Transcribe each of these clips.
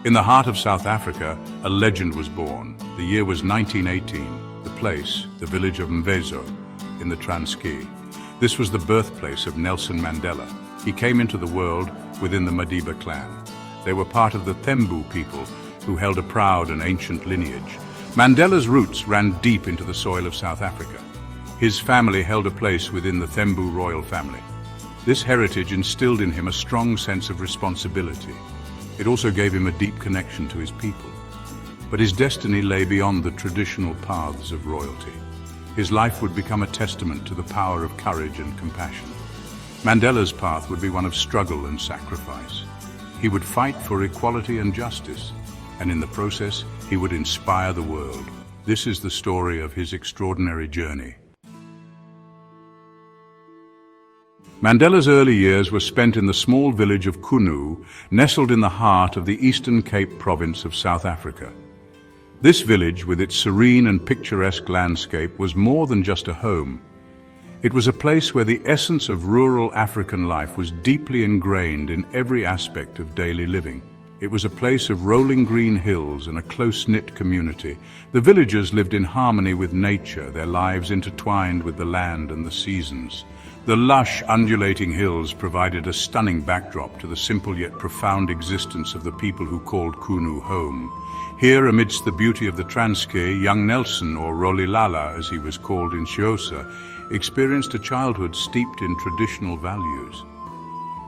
In the heart of South Africa, a legend was born. The year was 1918. The place, the village of Mvezo, in the Transkei. This was the birthplace of Nelson Mandela. He came into the world within the Madiba clan. They were part of the Thembu people who held a proud and ancient lineage. Mandela's roots ran deep into the soil of South Africa. His family held a place within the Thembu royal family. This heritage instilled in him a strong sense of responsibility. It also gave him a deep connection to his people. But his destiny lay beyond the traditional paths of royalty. His life would become a testament to the power of courage and compassion. Mandela's path would be one of struggle and sacrifice. He would fight for equality and justice, and in the process, he would inspire the world. This is the story of his extraordinary journey. Mandela's early years were spent in the small village of Kunu, nestled in the heart of the Eastern Cape province of South Africa. This village, with its serene and picturesque landscape, was more than just a home. It was a place where the essence of rural African life was deeply ingrained in every aspect of daily living. It was a place of rolling green hills and a close-knit community. The villagers lived in harmony with nature, their lives intertwined with the land and the seasons. The lush, undulating hills provided a stunning backdrop to the simple yet profound existence of the people who called Kunu home. Here, amidst the beauty of the Transkei, young Nelson, or Rolilala as he was called in Xhosa, experienced a childhood steeped in traditional values.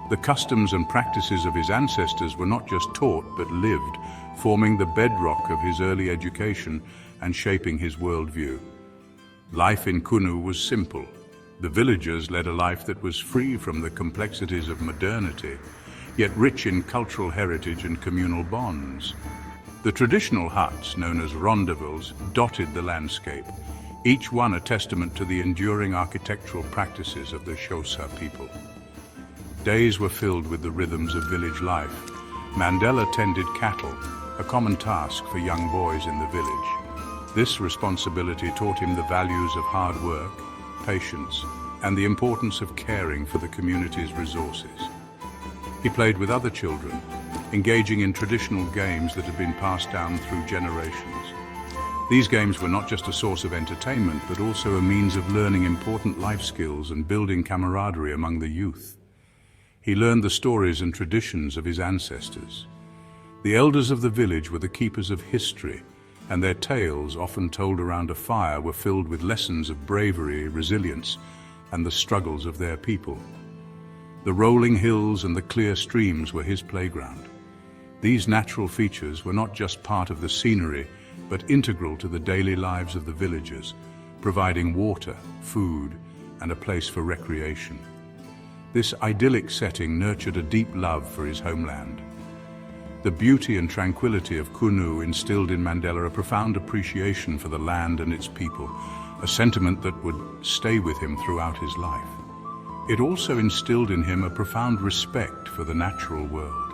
The customs and practices of his ancestors were not just taught but lived, forming the bedrock of his early education and shaping his worldview. Life in Kunu was simple. The villagers led a life that was free from the complexities of modernity, yet rich in cultural heritage and communal bonds. The traditional huts, known as rondavuls, dotted the landscape, each one a testament to the enduring architectural practices of the Xhosa people. Days were filled with the rhythms of village life. Mandela tended cattle, a common task for young boys in the village. This responsibility taught him the values of hard work, patience, and the importance of caring for the community's resources. He played with other children, engaging in traditional games that had been passed down through generations. These games were not just a source of entertainment, but also a means of learning important life skills and building camaraderie among the youth. He learned the stories and traditions of his ancestors. The elders of the village were the keepers of history, and their tales, often told around a fire, were filled with lessons of bravery, resilience, and the struggles of their people. The rolling hills and the clear streams were his playground. These natural features were not just part of the scenery, but integral to the daily lives of the villagers, providing water, food, and a place for recreation. This idyllic setting nurtured a deep love for his homeland. The beauty and tranquility of Kunu instilled in Mandela a profound appreciation for the land and its people, a sentiment that would stay with him throughout his life. It also instilled in him a profound respect for the natural world.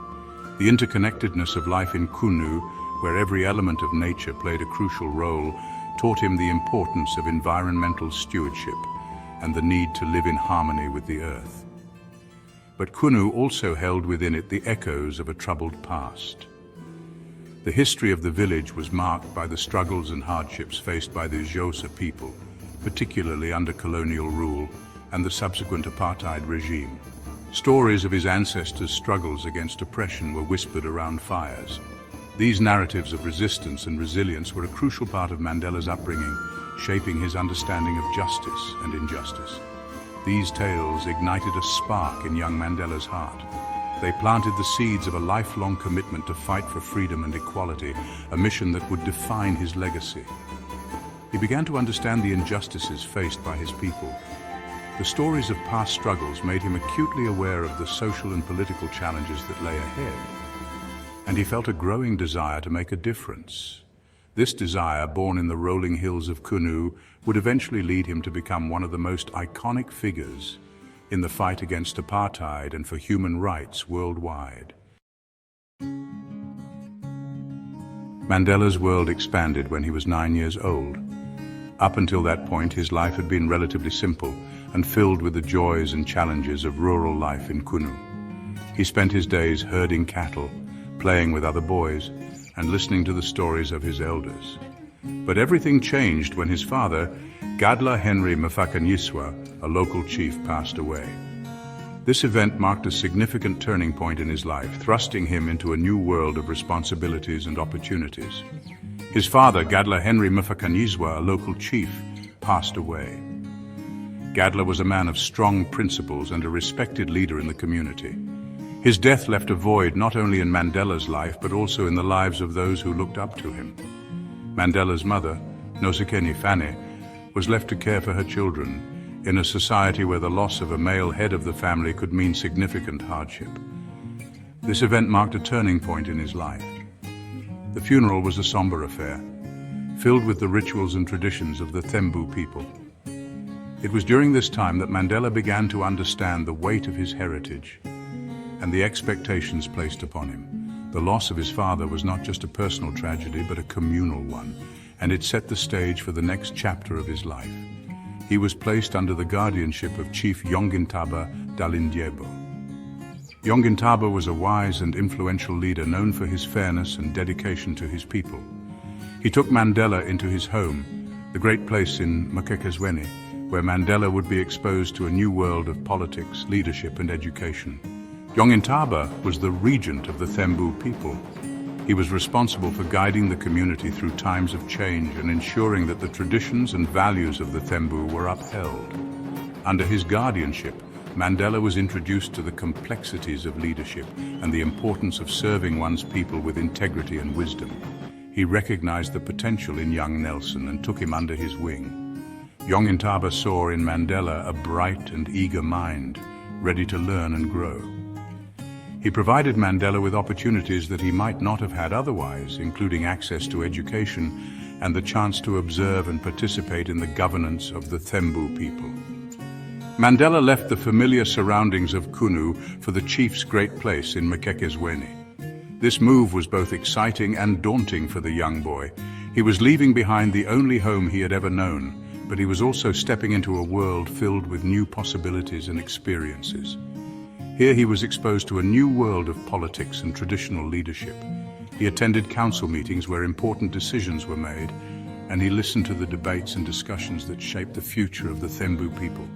The interconnectedness of life in Kunu, where every element of nature played a crucial role, taught him the importance of environmental stewardship and the need to live in harmony with the earth. But Kunu also held within it the echoes of a troubled past. The history of the village was marked by the struggles and hardships faced by the Xhosa people, particularly under colonial rule and the subsequent apartheid regime. Stories of his ancestors' struggles against oppression were whispered around fires. These narratives of resistance and resilience were a crucial part of Mandela's upbringing, shaping his understanding of justice and injustice. These tales ignited a spark in young Mandela's heart. They planted the seeds of a lifelong commitment to fight for freedom and equality, a mission that would define his legacy. He began to understand the injustices faced by his people. The stories of past struggles made him acutely aware of the social and political challenges that lay ahead, and he felt a growing desire to make a difference. This desire, born in the rolling hills of Kunu, would eventually lead him to become one of the most iconic figures in the fight against apartheid and for human rights worldwide. Mandela's world expanded when he was 9 years old. Up until that point, his life had been relatively simple and filled with the joys and challenges of rural life in Kunu. He spent his days herding cattle, playing with other boys, and listening to the stories of his elders. But everything changed when his father, Gadla Henry Mfakanyiswa, a local chief, passed away. This event marked a significant turning point in his life, thrusting him into a new world of responsibilities and opportunities. His father, Gadla Henry Mfakanyiswa, a local chief, passed away. Gadla was a man of strong principles and a respected leader in the community. His death left a void not only in Mandela's life, but also in the lives of those who looked up to him. Mandela's mother, Nosekeni Fane, was left to care for her children in a society where the loss of a male head of the family could mean significant hardship. This event marked a turning point in his life. The funeral was a somber affair, filled with the rituals and traditions of the Thembu people. It was during this time that Mandela began to understand the weight of his heritage and the expectations placed upon him. The loss of his father was not just a personal tragedy, but a communal one, and it set the stage for the next chapter of his life. He was placed under the guardianship of Chief Yongintaba Dalindyebo. Yongintaba was a wise and influential leader known for his fairness and dedication to his people. He took Mandela into his home, the great place in Makekezweni, where Mandela would be exposed to a new world of politics, leadership, and education. Yongintaba was the regent of the Thembu people. He was responsible for guiding the community through times of change and ensuring that the traditions and values of the Thembu were upheld. Under his guardianship, Mandela was introduced to the complexities of leadership and the importance of serving one's people with integrity and wisdom. He recognized the potential in young Nelson and took him under his wing. Yongintaba saw in Mandela a bright and eager mind, ready to learn and grow. He provided Mandela with opportunities that he might not have had otherwise, including access to education and the chance to observe and participate in the governance of the Thembu people. Mandela left the familiar surroundings of Kunu for the chief's great place in Makekezweni. This move was both exciting and daunting for the young boy. He was leaving behind the only home he had ever known, but he was also stepping into a world filled with new possibilities and experiences. Here he was exposed to a new world of politics and traditional leadership. He attended council meetings where important decisions were made, and he listened to the debates and discussions that shaped the future of the Thembu people.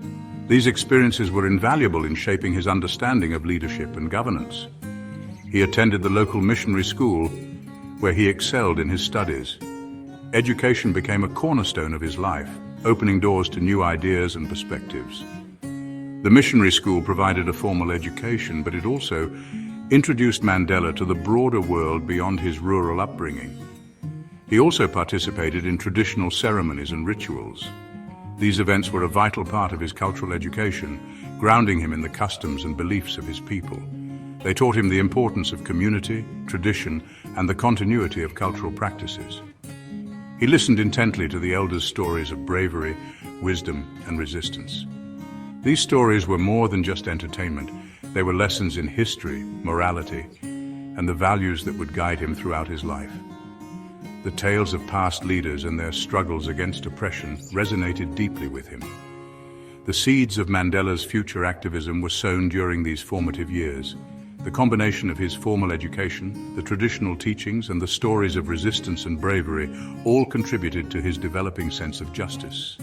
These experiences were invaluable in shaping his understanding of leadership and governance. He attended the local missionary school, where he excelled in his studies. Education became a cornerstone of his life, opening doors to new ideas and perspectives. The missionary school provided a formal education, but it also introduced Mandela to the broader world beyond his rural upbringing. He also participated in traditional ceremonies and rituals. These events were a vital part of his cultural education, grounding him in the customs and beliefs of his people. They taught him the importance of community, tradition, and the continuity of cultural practices. He listened intently to the elders' stories of bravery, wisdom, and resistance. These stories were more than just entertainment. They were lessons in history, morality, and the values that would guide him throughout his life. The tales of past leaders and their struggles against oppression resonated deeply with him. The seeds of Mandela's future activism were sown during these formative years. The combination of his formal education, the traditional teachings, and the stories of resistance and bravery all contributed to his developing sense of justice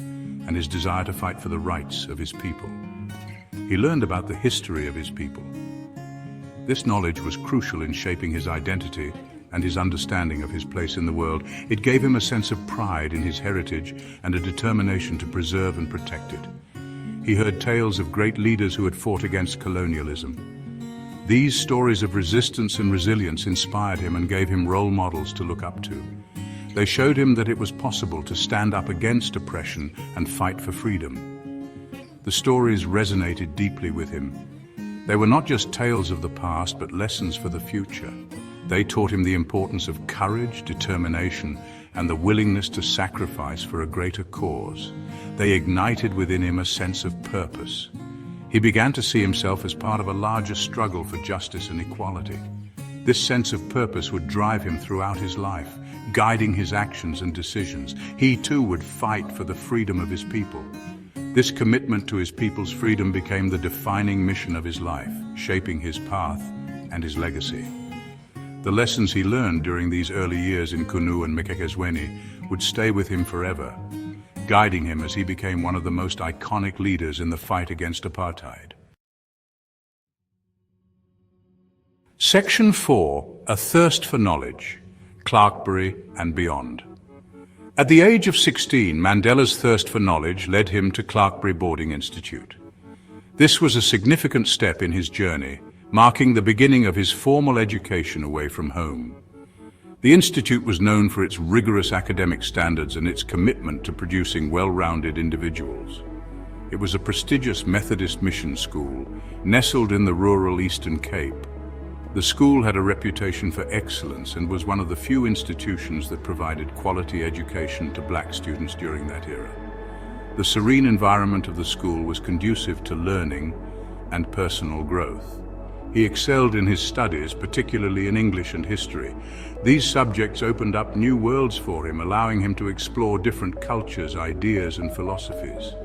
and his desire to fight for the rights of his people. He learned about the history of his people. This knowledge was crucial in shaping his identity and his understanding of his place in the world. It gave him a sense of pride in his heritage and a determination to preserve and protect it. He heard tales of great leaders who had fought against colonialism. These stories of resistance and resilience inspired him and gave him role models to look up to. They showed him that it was possible to stand up against oppression and fight for freedom. The stories resonated deeply with him. They were not just tales of the past, but lessons for the future. They taught him the importance of courage, determination, and the willingness to sacrifice for a greater cause. They ignited within him a sense of purpose. He began to see himself as part of a larger struggle for justice and equality. This sense of purpose would drive him throughout his life, guiding his actions and decisions. He too would fight for the freedom of his people. This commitment to his people's freedom became the defining mission of his life, shaping his path and his legacy. The lessons he learned during these early years in Kunu and Mvezo would stay with him forever, guiding him as he became one of the most iconic leaders in the fight against apartheid. Section 4. A Thirst for Knowledge, Clarkbury and Beyond. At the age of 16, Mandela's thirst for knowledge led him to Clarkbury Boarding Institute. This was a significant step in his journey, marking the beginning of his formal education away from home. The institute was known for its rigorous academic standards and its commitment to producing well-rounded individuals. It was a prestigious Methodist mission school, nestled in the rural Eastern Cape. The school had a reputation for excellence and was one of the few institutions that provided quality education to black students during that era. The serene environment of the school was conducive to learning and personal growth. He excelled in his studies, particularly in English and history. These subjects opened up new worlds for him, allowing him to explore different cultures, ideas, and philosophies.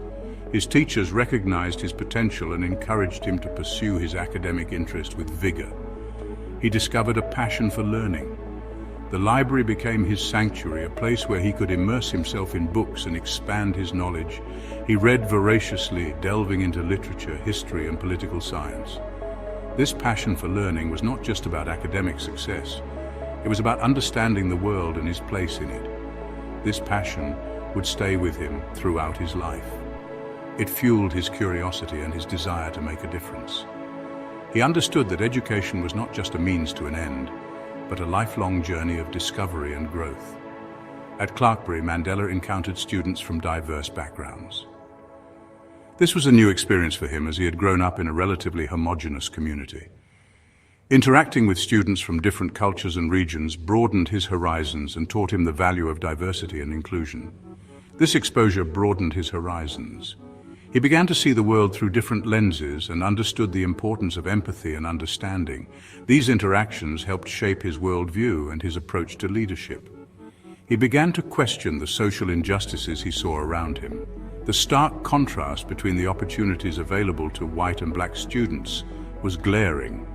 His teachers recognized his potential and encouraged him to pursue his academic interest with vigor. He discovered a passion for learning. The library became his sanctuary, a place where he could immerse himself in books and expand his knowledge. He read voraciously, delving into literature, history, and political science. This passion for learning was not just about academic success. It was about understanding the world and his place in it. This passion would stay with him throughout his life. It fueled his curiosity and his desire to make a difference. He understood that education was not just a means to an end, but a lifelong journey of discovery and growth. At Clarkbury, Mandela encountered students from diverse backgrounds. This was a new experience for him, as he had grown up in a relatively homogeneous community. Interacting with students from different cultures and regions broadened his horizons and taught him the value of diversity and inclusion. This exposure broadened his horizons. He began to see the world through different lenses and understood the importance of empathy and understanding. These interactions helped shape his worldview and his approach to leadership. He began to question the social injustices he saw around him. The stark contrast between the opportunities available to white and black students was glaring.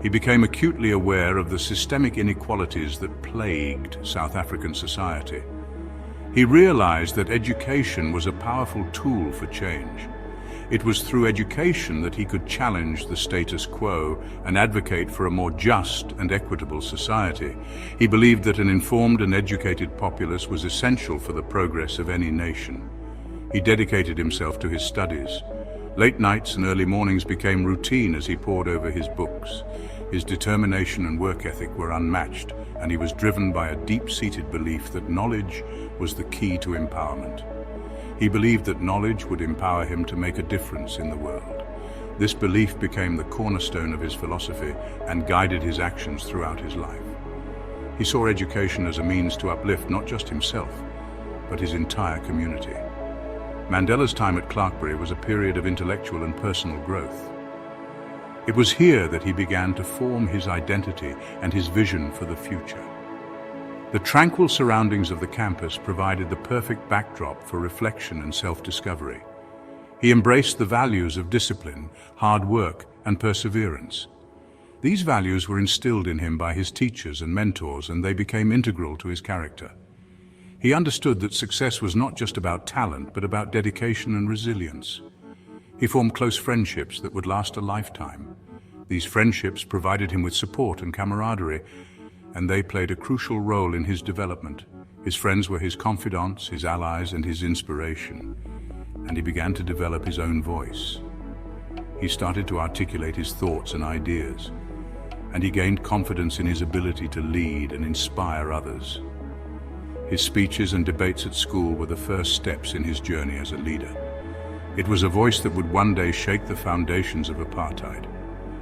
He became acutely aware of the systemic inequalities that plagued South African society. He realized that education was a powerful tool for change. It was through education that he could challenge the status quo and advocate for a more just and equitable society. He believed that an informed and educated populace was essential for the progress of any nation. He dedicated himself to his studies. Late nights and early mornings became routine as he pored over his books. His determination and work ethic were unmatched, and he was driven by a deep-seated belief that knowledge was the key to empowerment. He believed that knowledge would empower him to make a difference in the world. This belief became the cornerstone of his philosophy and guided his actions throughout his life. He saw education as a means to uplift not just himself, but his entire community. Mandela's time at Clarkbury was a period of intellectual and personal growth. It was here that he began to form his identity and his vision for the future. The tranquil surroundings of the campus provided the perfect backdrop for reflection and self-discovery. He embraced the values of discipline, hard work, and perseverance. These values were instilled in him by his teachers and mentors, and they became integral to his character. He understood that success was not just about talent, but about dedication and resilience. He formed close friendships that would last a lifetime. These friendships provided him with support and camaraderie, and they played a crucial role in his development. His friends were his confidants, his allies, and his inspiration. And he began to develop his own voice. He started to articulate his thoughts and ideas, and he gained confidence in his ability to lead and inspire others. His speeches and debates at school were the first steps in his journey as a leader. It was a voice that would one day shake the foundations of apartheid.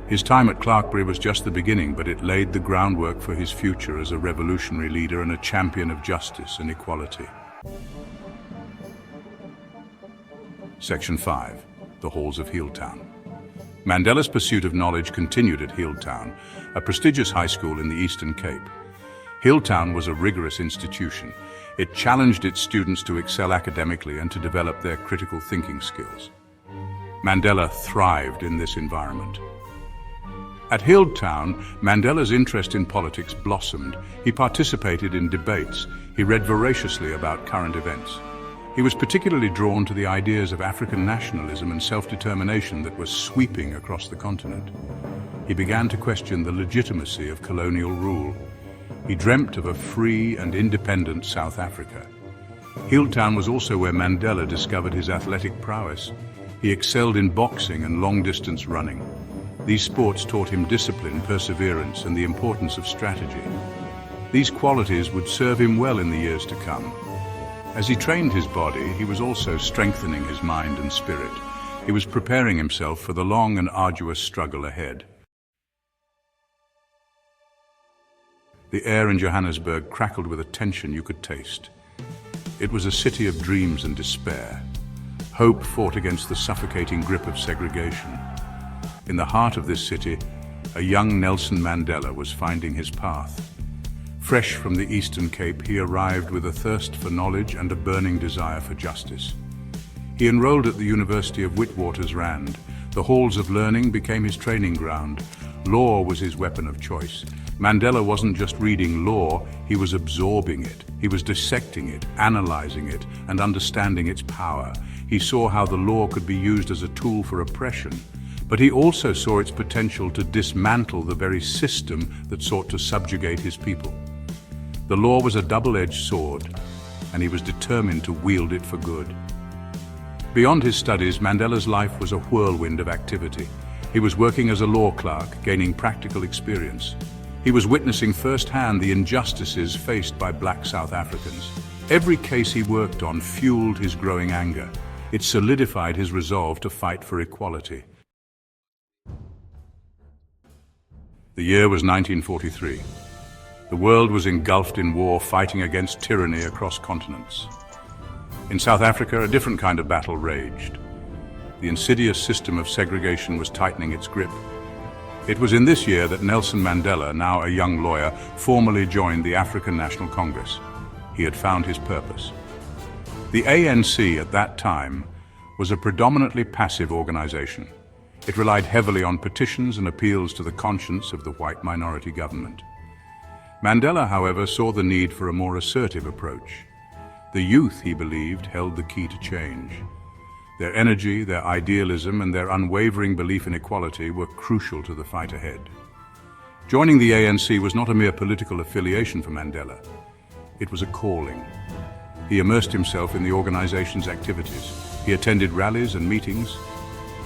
His time at Clarkbury was just the beginning, but it laid the groundwork for his future as a revolutionary leader and a champion of justice and equality. Section 5. The Halls of Healdtown. Mandela's pursuit of knowledge continued at Healdtown, a prestigious high school in the Eastern Cape. Healdtown was a rigorous institution. It challenged its students to excel academically and to develop their critical thinking skills. Mandela thrived in this environment. At Hilltown, Mandela's interest in politics blossomed. He participated in debates. He read voraciously about current events. He was particularly drawn to the ideas of African nationalism and self-determination that were sweeping across the continent. He began to question the legitimacy of colonial rule. He dreamt of a free and independent South Africa. Hilltown was also where Mandela discovered his athletic prowess. He excelled in boxing and long-distance running. These sports taught him discipline, perseverance, and the importance of strategy. These qualities would serve him well in the years to come. As he trained his body, he was also strengthening his mind and spirit. He was preparing himself for the long and arduous struggle ahead. The air in Johannesburg crackled with a tension you could taste. It was a city of dreams and despair. Hope fought against the suffocating grip of segregation. In the heart of this city, a young Nelson Mandela was finding his path. Fresh from the Eastern Cape, he arrived with a thirst for knowledge and a burning desire for justice. He enrolled at the University of Witwatersrand. The halls of learning became his training ground. Law was his weapon of choice. Mandela wasn't just reading law, he was absorbing it. He was dissecting it, analyzing it, and understanding its power. He saw how the law could be used as a tool for oppression, but he also saw its potential to dismantle the very system that sought to subjugate his people. The law was a double-edged sword, and he was determined to wield it for good. Beyond his studies, Mandela's life was a whirlwind of activity. He was working as a law clerk, gaining practical experience. He was witnessing firsthand the injustices faced by black South Africans. Every case he worked on fueled his growing anger. It solidified his resolve to fight for equality. The year was 1943. The world was engulfed in war, fighting against tyranny across continents. In South Africa, a different kind of battle raged. The insidious system of segregation was tightening its grip. It was in this year that Nelson Mandela, now a young lawyer, formally joined the African National Congress. He had found his purpose. The ANC at that time was a predominantly passive organization. It relied heavily on petitions and appeals to the conscience of the white minority government. Mandela, however, saw the need for a more assertive approach. The youth, he believed, held the key to change. Their energy, their idealism, and their unwavering belief in equality were crucial to the fight ahead. Joining the ANC was not a mere political affiliation for Mandela. It was a calling. He immersed himself in the organization's activities. He attended rallies and meetings.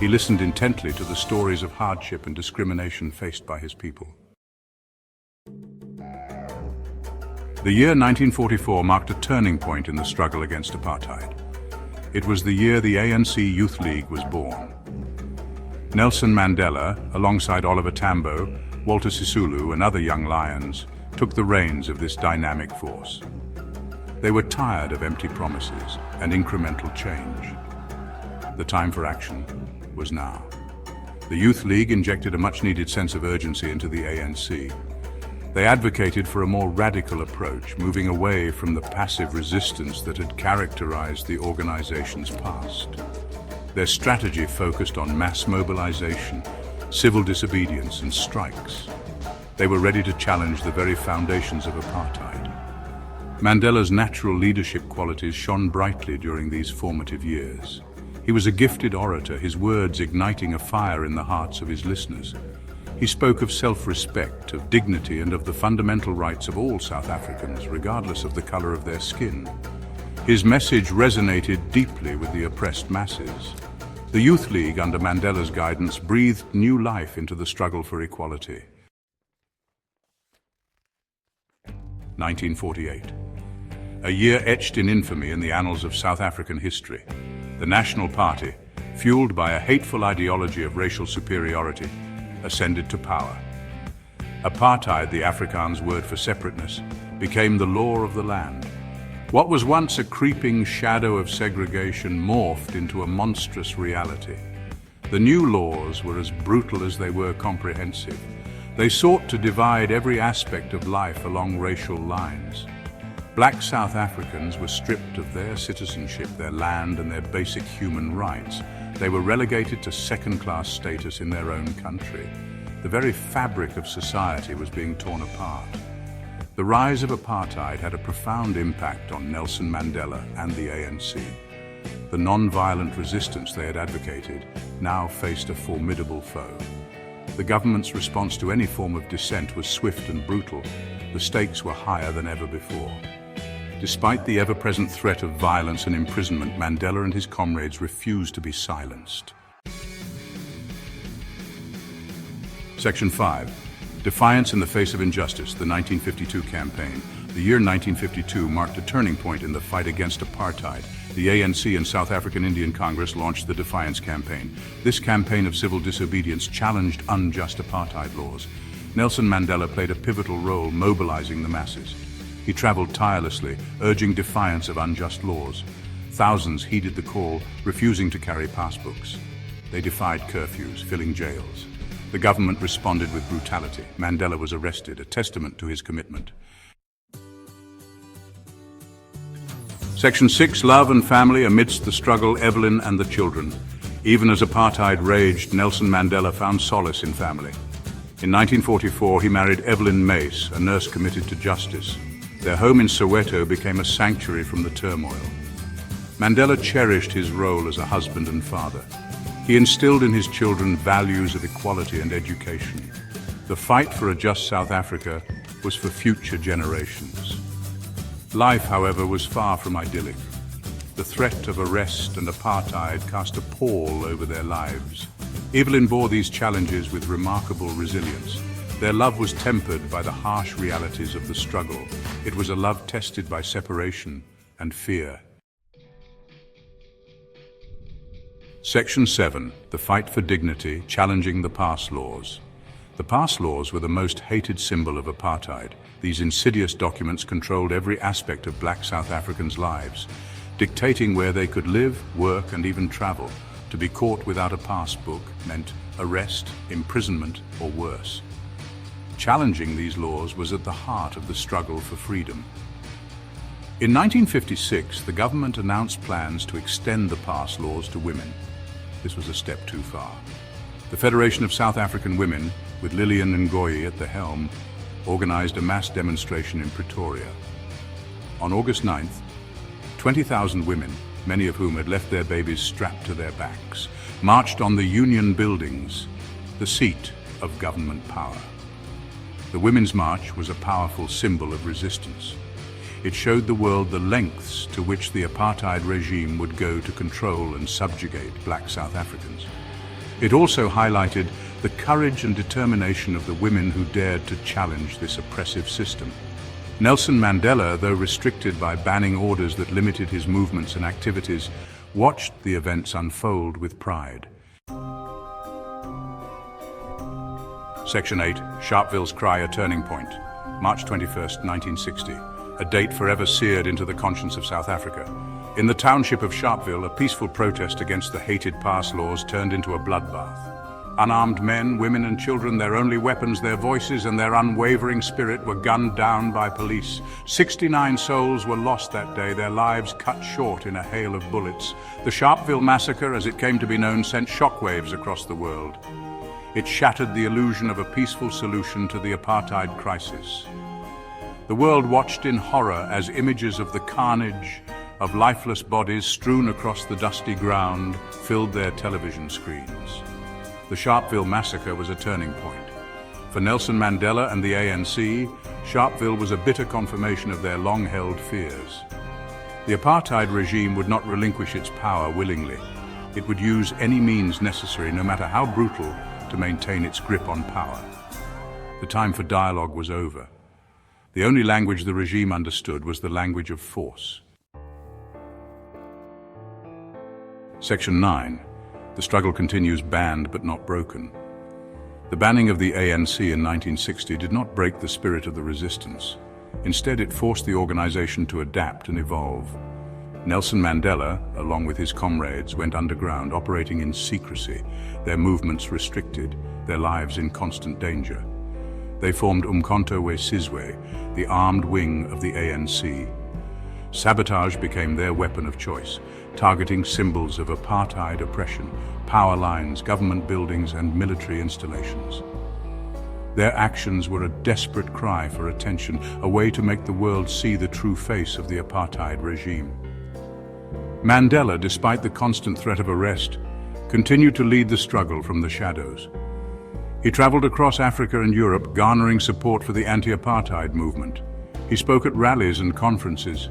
He listened intently to the stories of hardship and discrimination faced by his people. The year 1944 marked a turning point in the struggle against apartheid. It was the year the ANC Youth League was born. Nelson Mandela, alongside Oliver Tambo, Walter Sisulu, and other young lions, took the reins of this dynamic force. They were tired of empty promises and incremental change. The time for action was now. The Youth League injected a much-needed sense of urgency into the ANC. They advocated for a more radical approach, moving away from the passive resistance that had characterized the organization's past. Their strategy focused on mass mobilization, civil disobedience, and strikes. They were ready to challenge the very foundations of apartheid. Mandela's natural leadership qualities shone brightly during these formative years. He was a gifted orator, his words igniting a fire in the hearts of his listeners. He spoke of self-respect, of dignity, and of the fundamental rights of all South Africans, regardless of the color of their skin. His message resonated deeply with the oppressed masses. The Youth League, under Mandela's guidance, breathed new life into the struggle for equality. 1948. A year etched in infamy in the annals of South African history. The National Party, fueled by a hateful ideology of racial superiority, ascended to power. Apartheid, the Afrikaans word for separateness, became the law of the land. What was once a creeping shadow of segregation morphed into a monstrous reality. The new laws were as brutal as they were comprehensive. They sought to divide every aspect of life along racial lines. Black South Africans were stripped of their citizenship, their land, and their basic human rights. They were relegated to second-class status in their own country. The very fabric of society was being torn apart. The rise of apartheid had a profound impact on Nelson Mandela and the ANC. The non-violent resistance they had advocated now faced a formidable foe. The government's response to any form of dissent was swift and brutal. The stakes were higher than ever before. Despite the ever-present threat of violence and imprisonment, Mandela and his comrades refused to be silenced. Section 5. Defiance in the face of injustice, the 1952 campaign. The year 1952 marked a turning point in the fight against apartheid. The ANC and South African Indian Congress launched the Defiance Campaign. This campaign of civil disobedience challenged unjust apartheid laws. Nelson Mandela played a pivotal role mobilizing the masses. He traveled tirelessly, urging defiance of unjust laws. Thousands heeded the call, refusing to carry passbooks. They defied curfews, filling jails. The government responded with brutality. Mandela was arrested, a testament to his commitment. Section 6. Love and family. Amidst the struggle, Evelyn and the children. Even as apartheid raged, Nelson Mandela found solace in family. In 1944, he married Evelyn Mace, a nurse committed to justice. Their home in Soweto became a sanctuary from the turmoil. Mandela cherished his role as a husband and father. He instilled in his children values of equality and education. The fight for a just South Africa was for future generations. Life, however, was far from idyllic. The threat of arrest and apartheid cast a pall over their lives. Evelyn bore these challenges with remarkable resilience. Their love was tempered by the harsh realities of the struggle. It was a love tested by separation and fear. Section 7. The fight for dignity, challenging the pass laws. The pass laws were the most hated symbol of apartheid. These insidious documents controlled every aspect of black South Africans' lives, dictating where they could live, work, and even travel. To be caught without a passbook meant arrest, imprisonment, or worse. Challenging these laws was at the heart of the struggle for freedom. In 1956, the government announced plans to extend the pass laws to women. This was a step too far. The Federation of South African Women, with Lillian Ngoyi at the helm, organized a mass demonstration in Pretoria. On August 9th, 20,000 women, many of whom had left their babies strapped to their backs, marched on the Union buildings, the seat of government power. The Women's March was a powerful symbol of resistance. It showed the world the lengths to which the apartheid regime would go to control and subjugate black South Africans. It also highlighted the courage and determination of the women who dared to challenge this oppressive system. Nelson Mandela, though restricted by banning orders that limited his movements and activities, watched the events unfold with pride. Section 8. Sharpeville's Cry, a turning point. March 21st, 1960. A date forever seared into the conscience of South Africa. In the township of Sharpeville, a peaceful protest against the hated pass laws turned into a bloodbath. Unarmed men, women and children, their only weapons, their voices and their unwavering spirit, were gunned down by police. 69 souls were lost that day, their lives cut short in a hail of bullets. The Sharpeville massacre, as it came to be known, sent shockwaves across the world. It shattered the illusion of a peaceful solution to the apartheid crisis. The world watched in horror as images of the carnage of lifeless bodies strewn across the dusty ground filled their television screens. The Sharpeville massacre was a turning point. For Nelson Mandela and the ANC, Sharpeville was a bitter confirmation of their long-held fears. The apartheid regime would not relinquish its power willingly. It would use any means necessary, no matter how brutal, to maintain its grip on power. The time for dialogue was over. The only language the regime understood was the language of force. Section 9. The struggle continues, banned but not broken. The banning of the ANC in 1960 did not break the spirit of the resistance. Instead, it forced the organization to adapt and evolve. Nelson Mandela, along with his comrades, went underground, operating in secrecy, their movements restricted, their lives in constant danger. They formed Umkhonto we Sizwe, the armed wing of the ANC. Sabotage became their weapon of choice, targeting symbols of apartheid oppression, power lines, government buildings, and military installations. Their actions were a desperate cry for attention, a way to make the world see the true face of the apartheid regime. Mandela, despite the constant threat of arrest, continued to lead the struggle from the shadows. He traveled across Africa and Europe, garnering support for the anti-apartheid movement. He spoke at rallies and conferences,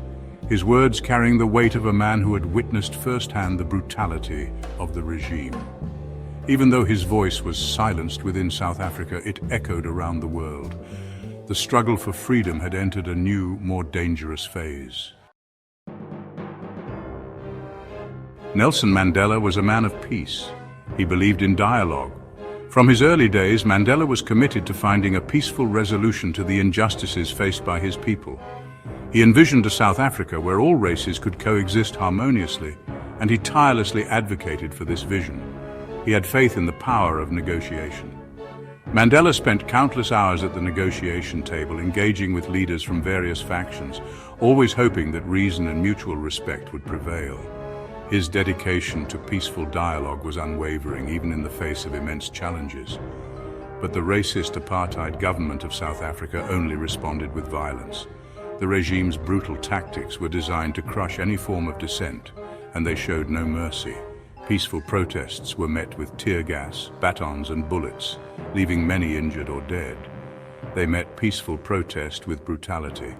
his words carrying the weight of a man who had witnessed firsthand the brutality of the regime. Even though his voice was silenced within South Africa, it echoed around the world. The struggle for freedom had entered a new, more dangerous phase. Nelson Mandela was a man of peace. He believed in dialogue. From his early days, Mandela was committed to finding a peaceful resolution to the injustices faced by his people. He envisioned a South Africa where all races could coexist harmoniously, and he tirelessly advocated for this vision. He had faith in the power of negotiation. Mandela spent countless hours at the negotiation table, engaging with leaders from various factions, always hoping that reason and mutual respect would prevail. His dedication to peaceful dialogue was unwavering, even in the face of immense challenges. But the racist apartheid government of South Africa only responded with violence. The regime's brutal tactics were designed to crush any form of dissent, and they showed no mercy. Peaceful protests were met with tear gas, batons and bullets, leaving many injured or dead. They met peaceful protest with brutality.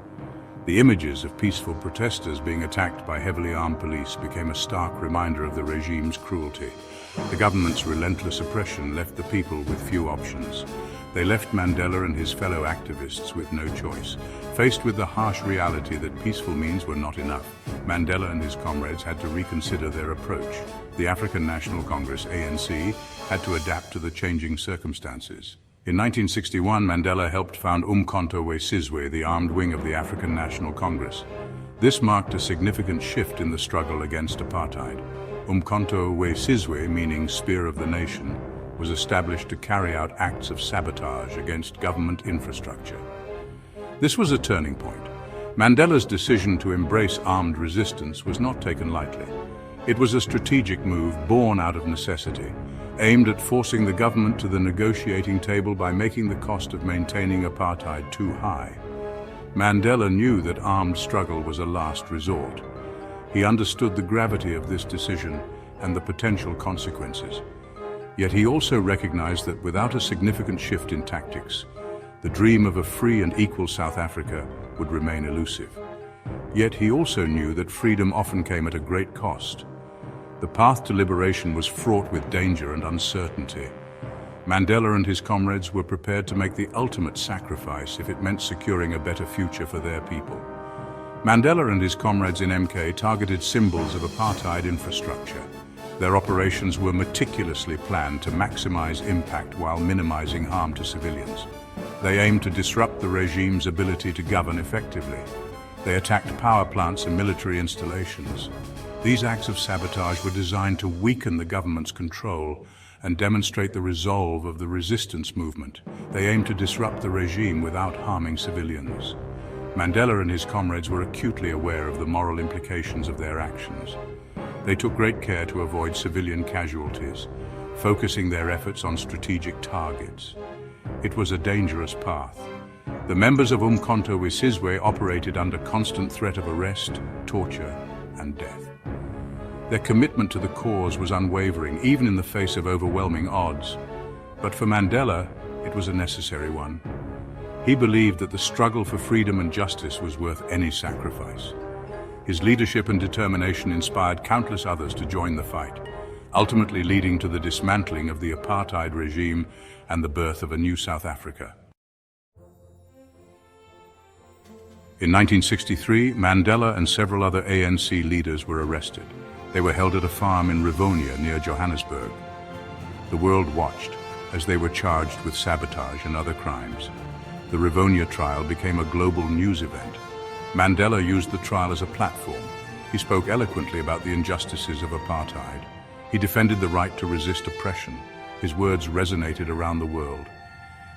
The images of peaceful protesters being attacked by heavily armed police became a stark reminder of the regime's cruelty. The government's relentless oppression left the people with few options. They left Mandela and his fellow activists with no choice. Faced with the harsh reality that peaceful means were not enough, Mandela and his comrades had to reconsider their approach. The African National Congress, ANC, had to adapt to the changing circumstances. In 1961, Mandela helped found Umkhonto we Sizwe, the armed wing of the African National Congress. This marked a significant shift in the struggle against apartheid. Umkhonto we Sizwe, meaning Spear of the Nation, was established to carry out acts of sabotage against government infrastructure. This was a turning point. Mandela's decision to embrace armed resistance was not taken lightly. It was a strategic move born out of necessity, aimed at forcing the government to the negotiating table by making the cost of maintaining apartheid too high. Mandela knew that armed struggle was a last resort. He understood the gravity of this decision and the potential consequences. Yet he also recognized that without a significant shift in tactics, the dream of a free and equal South Africa would remain elusive. Yet he also knew that freedom often came at a great cost. The path to liberation was fraught with danger and uncertainty. Mandela and his comrades were prepared to make the ultimate sacrifice if it meant securing a better future for their people. Mandela and his comrades in MK targeted symbols of apartheid infrastructure. Their operations were meticulously planned to maximize impact while minimizing harm to civilians. They aimed to disrupt the regime's ability to govern effectively. They attacked power plants and military installations. These acts of sabotage were designed to weaken the government's control and demonstrate the resolve of the resistance movement. They aimed to disrupt the regime without harming civilians. Mandela and his comrades were acutely aware of the moral implications of their actions. They took great care to avoid civilian casualties, focusing their efforts on strategic targets. It was a dangerous path. The members of Umkhonto we Sizwe operated under constant threat of arrest, torture, and death. Their commitment to the cause was unwavering, even in the face of overwhelming odds. But for Mandela, it was a necessary one. He believed that the struggle for freedom and justice was worth any sacrifice. His leadership and determination inspired countless others to join the fight, ultimately leading to the dismantling of the apartheid regime and the birth of a new South Africa. In 1963, Mandela and several other ANC leaders were arrested. They were held at a farm in Rivonia near Johannesburg. The world watched as they were charged with sabotage and other crimes. The Rivonia trial became a global news event. Mandela used the trial as a platform. He spoke eloquently about the injustices of apartheid. He defended the right to resist oppression. His words resonated around the world.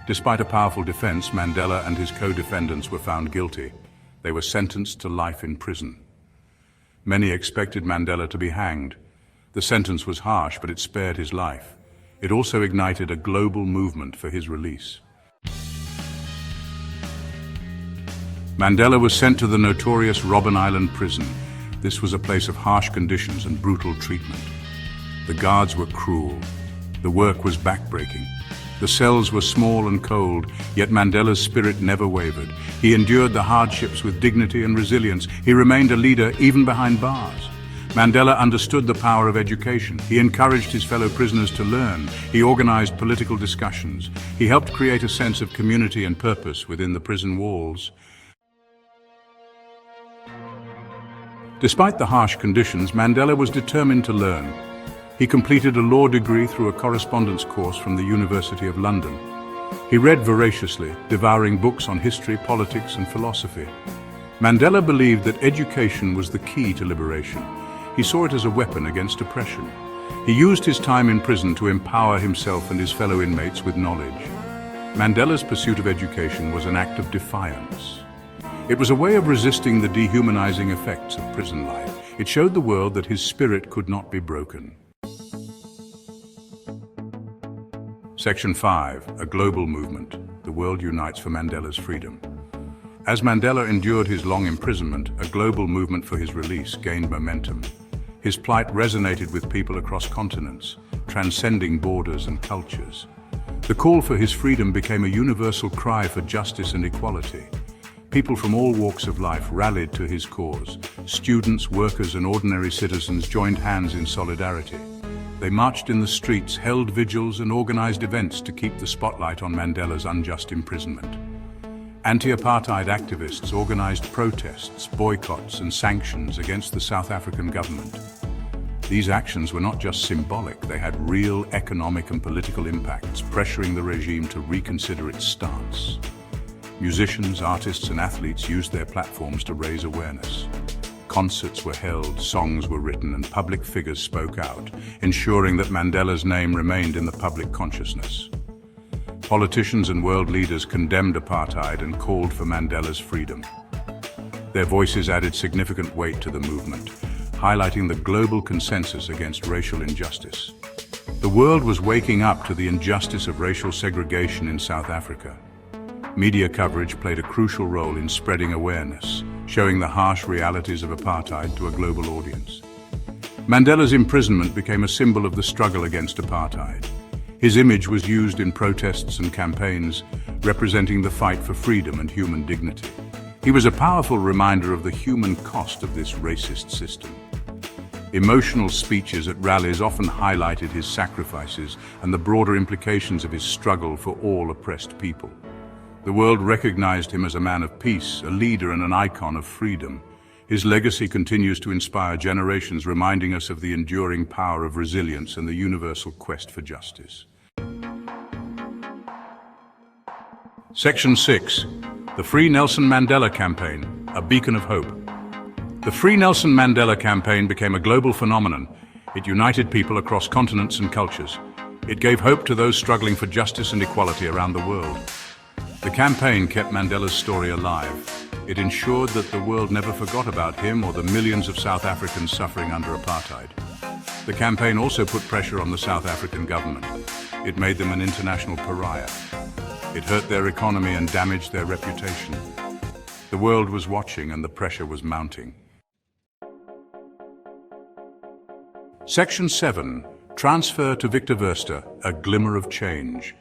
Despite a powerful defense, Mandela and his co-defendants were found guilty. They were sentenced to life in prison. Many expected Mandela to be hanged. The sentence was harsh, but it spared his life. It also ignited a global movement for his release. Mandela was sent to the notorious Robben Island prison. This was a place of harsh conditions and brutal treatment. The guards were cruel. The work was backbreaking. The cells were small and cold, yet Mandela's spirit never wavered. He endured the hardships with dignity and resilience. He remained a leader even behind bars. Mandela understood the power of education. He encouraged his fellow prisoners to learn. He organized political discussions. He helped create a sense of community and purpose within the prison walls. Despite the harsh conditions, Mandela was determined to learn. He completed a law degree through a correspondence course from the University of London. He read voraciously, devouring books on history, politics, and philosophy. Mandela believed that education was the key to liberation. He saw it as a weapon against oppression. He used his time in prison to empower himself and his fellow inmates with knowledge. Mandela's pursuit of education was an act of defiance. It was a way of resisting the dehumanizing effects of prison life. It showed the world that his spirit could not be broken. Section 5. A global movement. The world unites for Mandela's freedom. As Mandela endured his long imprisonment, a global movement for his release gained momentum. His plight resonated with people across continents, transcending borders and cultures. The call for his freedom became a universal cry for justice and equality. People from all walks of life rallied to his cause. Students, workers, and ordinary citizens joined hands in solidarity. They marched in the streets, held vigils, and organized events to keep the spotlight on Mandela's unjust imprisonment. Anti-apartheid activists organized protests, boycotts, and sanctions against the South African government. These actions were not just symbolic, they had real economic and political impacts, pressuring the regime to reconsider its stance. Musicians, artists, and athletes used their platforms to raise awareness. Concerts were held, songs were written, and public figures spoke out, ensuring that Mandela's name remained in the public consciousness. Politicians and world leaders condemned apartheid and called for Mandela's freedom. Their voices added significant weight to the movement, highlighting the global consensus against racial injustice. The world was waking up to the injustice of racial segregation in South Africa. Media coverage played a crucial role in spreading awareness, showing the harsh realities of apartheid to a global audience. Mandela's imprisonment became a symbol of the struggle against apartheid. His image was used in protests and campaigns, representing the fight for freedom and human dignity. He was a powerful reminder of the human cost of this racist system. Emotional speeches at rallies often highlighted his sacrifices and the broader implications of his struggle for all oppressed people. The world recognized him as a man of peace, a leader and an icon of freedom. His legacy continues to inspire generations, reminding us of the enduring power of resilience and the universal quest for justice. Section 6. The Free Nelson Mandela Campaign, a beacon of hope. The Free Nelson Mandela Campaign became a global phenomenon. It united people across continents and cultures. It gave hope to those struggling for justice and equality around the world. The campaign kept Mandela's story alive. It ensured that the world never forgot about him or the millions of South Africans suffering under apartheid. The campaign also put pressure on the South African government. It made them an international pariah. It hurt their economy and damaged their reputation. The world was watching and the pressure was mounting. Section 7. Transfer to Victor Verster, a glimmer of change.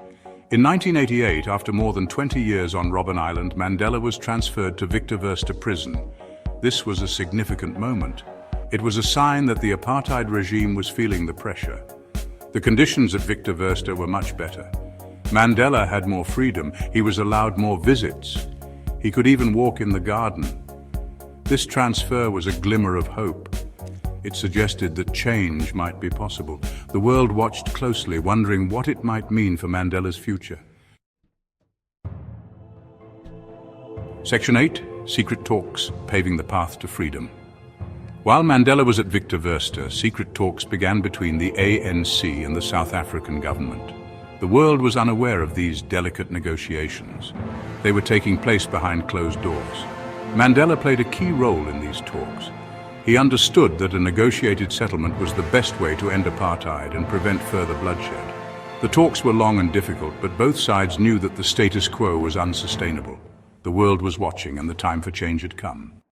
In 1988, after more than 20 years on Robben Island, Mandela was transferred to Victor Verster prison. This was a significant moment. It was a sign that the apartheid regime was feeling the pressure. The conditions at Victor Verster were much better. Mandela had more freedom. He was allowed more visits. He could even walk in the garden. This transfer was a glimmer of hope. It suggested that change might be possible. The world watched closely, wondering what it might mean for Mandela's future. Section 8. Secret Talks, Paving the Path to Freedom. While Mandela was at Victor Verster, secret talks began between the ANC and the South African government. The world was unaware of these delicate negotiations. They were taking place behind closed doors. Mandela played a key role in these talks. He understood that a negotiated settlement was the best way to end apartheid and prevent further bloodshed. The talks were long and difficult, but both sides knew that the status quo was unsustainable. The world was watching and the time for change had come.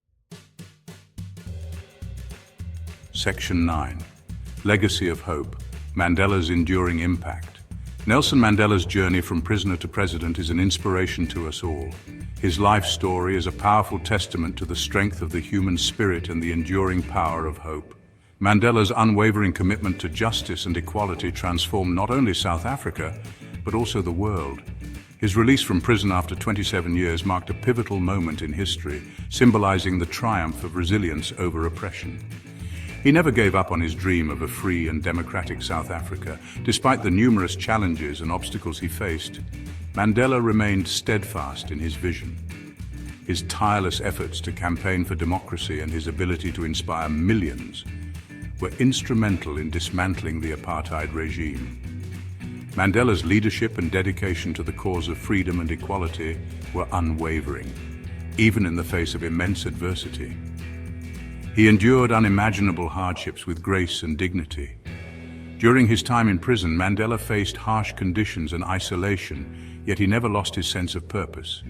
Section 9. Legacy of Hope. Mandela's enduring impact. Nelson Mandela's journey from prisoner to president is an inspiration to us all. His life story is a powerful testament to the strength of the human spirit and the enduring power of hope. Mandela's unwavering commitment to justice and equality transformed not only South Africa, but also the world. His release from prison after 27 years marked a pivotal moment in history, symbolizing the triumph of resilience over oppression. He never gave up on his dream of a free and democratic South Africa. Despite the numerous challenges and obstacles he faced, Mandela remained steadfast in his vision. His tireless efforts to campaign for democracy and his ability to inspire millions were instrumental in dismantling the apartheid regime. Mandela's leadership and dedication to the cause of freedom and equality were unwavering, even in the face of immense adversity. He endured unimaginable hardships with grace and dignity. During his time in prison, Mandela faced harsh conditions and isolation, yet he never lost his sense of purpose.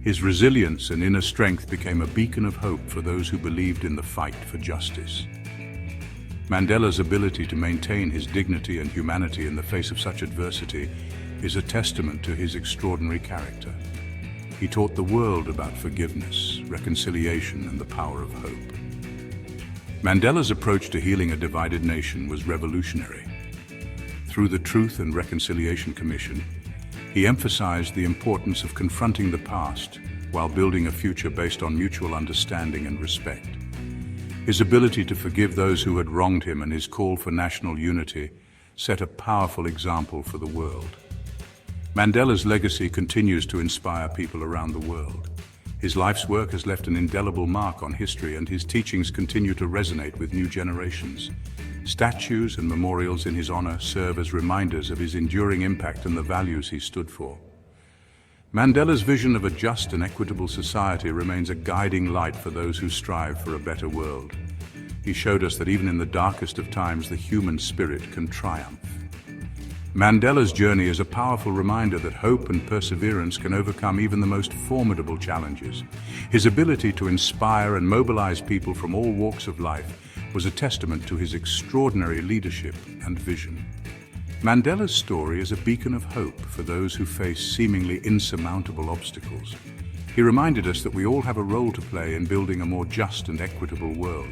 His resilience and inner strength became a beacon of hope for those who believed in the fight for justice. Mandela's ability to maintain his dignity and humanity in the face of such adversity is a testament to his extraordinary character. He taught the world about forgiveness, reconciliation, and the power of hope. Mandela's approach to healing a divided nation was revolutionary. Through the Truth and Reconciliation Commission, he emphasized the importance of confronting the past while building a future based on mutual understanding and respect. His ability to forgive those who had wronged him and his call for national unity set a powerful example for the world. Mandela's legacy continues to inspire people around the world. His life's work has left an indelible mark on history, and his teachings continue to resonate with new generations. Statues and memorials in his honor serve as reminders of his enduring impact and the values he stood for. Mandela's vision of a just and equitable society remains a guiding light for those who strive for a better world. He showed us that even in the darkest of times, the human spirit can triumph. Mandela's journey is a powerful reminder that hope and perseverance can overcome even the most formidable challenges. His ability to inspire and mobilize people from all walks of life was a testament to his extraordinary leadership and vision. Mandela's story is a beacon of hope for those who face seemingly insurmountable obstacles. He reminded us that we all have a role to play in building a more just and equitable world.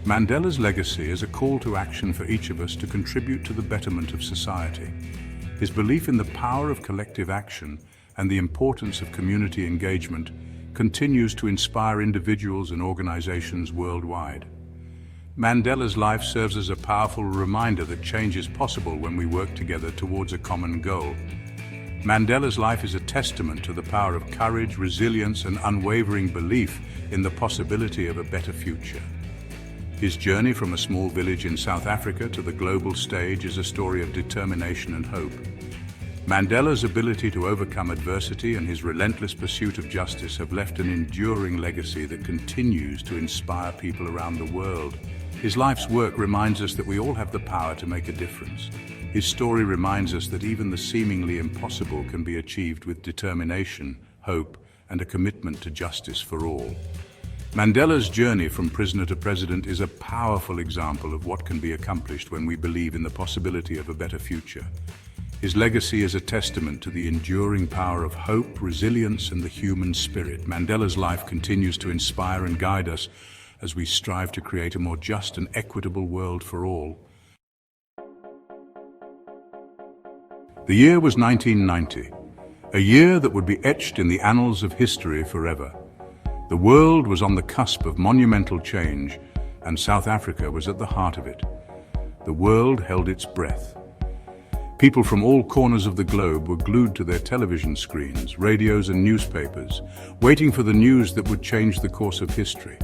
Mandela's legacy is a call to action for each of us to contribute to the betterment of society. His belief in the power of collective action and the importance of community engagement continues to inspire individuals and organizations worldwide. Mandela's life serves as a powerful reminder that change is possible when we work together towards a common goal. Mandela's life is a testament to the power of courage, resilience, and unwavering belief in the possibility of a better future. His journey from a small village in South Africa to the global stage is a story of determination and hope. Mandela's ability to overcome adversity and his relentless pursuit of justice have left an enduring legacy that continues to inspire people around the world. His life's work reminds us that we all have the power to make a difference. His story reminds us that even the seemingly impossible can be achieved with determination, hope, and a commitment to justice for all. Mandela's journey from prisoner to president is a powerful example of what can be accomplished when we believe in the possibility of a better future. His legacy is a testament to the enduring power of hope, resilience, and the human spirit. Mandela's life continues to inspire and guide us as we strive to create a more just and equitable world for all. The year was 1990, a year that would be etched in the annals of history forever. The world was on the cusp of monumental change, and South Africa was at the heart of it. The world held its breath. People from all corners of the globe were glued to their television screens, radios, and newspapers, waiting for the news that would change the course of history.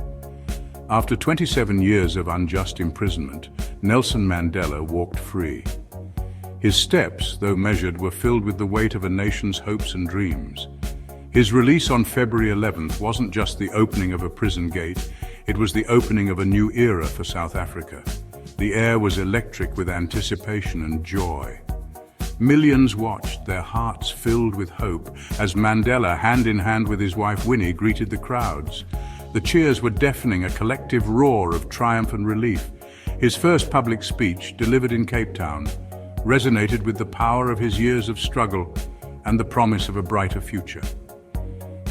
After 27 years of unjust imprisonment, Nelson Mandela walked free. His steps, though measured, were filled with the weight of a nation's hopes and dreams. His release on February 11th wasn't just the opening of a prison gate, it was the opening of a new era for South Africa. The air was electric with anticipation and joy. Millions watched, their hearts filled with hope, as Mandela, hand in hand with his wife Winnie, greeted the crowds. The cheers were deafening, a collective roar of triumph and relief. His first public speech, delivered in Cape Town, resonated with the power of his years of struggle and the promise of a brighter future.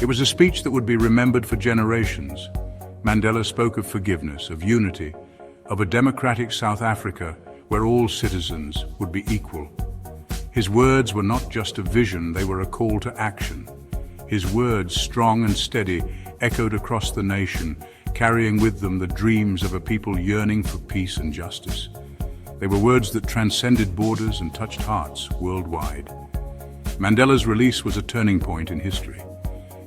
It was a speech that would be remembered for generations. Mandela spoke of forgiveness, of unity, of a democratic South Africa where all citizens would be equal. His words were not just a vision, they were a call to action. His words, strong and steady, echoed across the nation, carrying with them the dreams of a people yearning for peace and justice. They were words that transcended borders and touched hearts worldwide. Mandela's release was a turning point in history.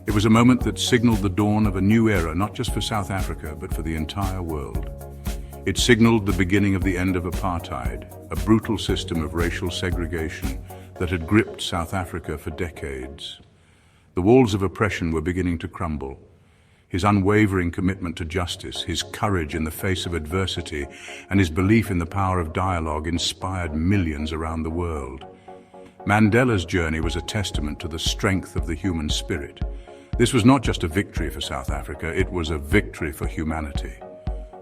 It was a moment that signaled the dawn of a new era, not just for South Africa, but for the entire world. It signaled the beginning of the end of apartheid, a brutal system of racial segregation that had gripped South Africa for decades. The walls of oppression were beginning to crumble. His unwavering commitment to justice, his courage in the face of adversity, and his belief in the power of dialogue inspired millions around the world. Mandela's journey was a testament to the strength of the human spirit. This was not just a victory for South Africa, it was a victory for humanity.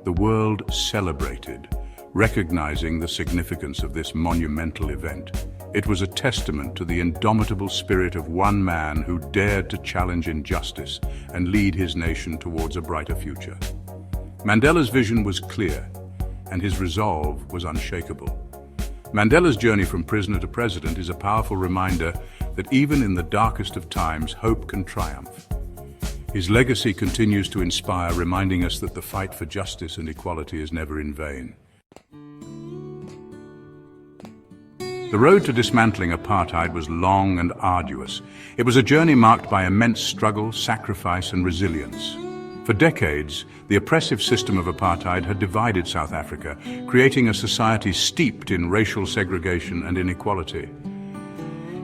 The world celebrated, recognizing the significance of this monumental event. It was a testament to the indomitable spirit of one man who dared to challenge injustice and lead his nation towards a brighter future. Mandela's vision was clear, and his resolve was unshakable. Mandela's journey from prisoner to president is a powerful reminder that even in the darkest of times, hope can triumph. His legacy continues to inspire, reminding us that the fight for justice and equality is never in vain. The road to dismantling apartheid was long and arduous. It was a journey marked by immense struggle, sacrifice, and resilience. For decades, the oppressive system of apartheid had divided South Africa, creating a society steeped in racial segregation and inequality.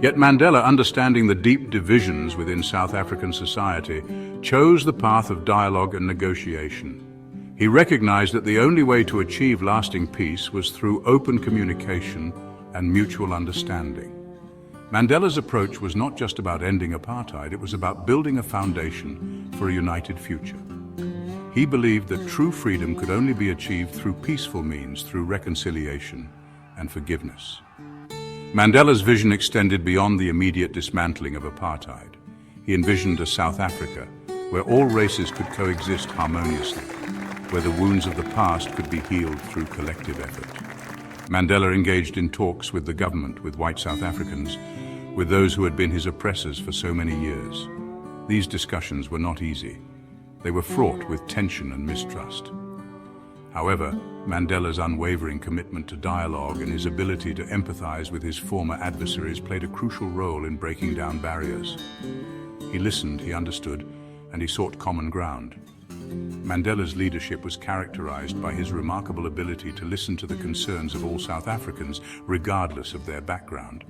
Yet Mandela, understanding the deep divisions within South African society, chose the path of dialogue and negotiation. He recognized that the only way to achieve lasting peace was through open communication and mutual understanding. Mandela's approach was not just about ending apartheid, it was about building a foundation for a united future. He believed that true freedom could only be achieved through peaceful means, through reconciliation and forgiveness. Mandela's vision extended beyond the immediate dismantling of apartheid. He envisioned a South Africa where all races could coexist harmoniously, where the wounds of the past could be healed through collective effort. Mandela engaged in talks with the government, with white South Africans, with those who had been his oppressors for so many years. These discussions were not easy. They were fraught with tension and mistrust. However, Mandela's unwavering commitment to dialogue and his ability to empathize with his former adversaries played a crucial role in breaking down barriers. He listened, he understood, and he sought common ground. Mandela's leadership was characterized by his remarkable ability to listen to the concerns of all South Africans, regardless of their background.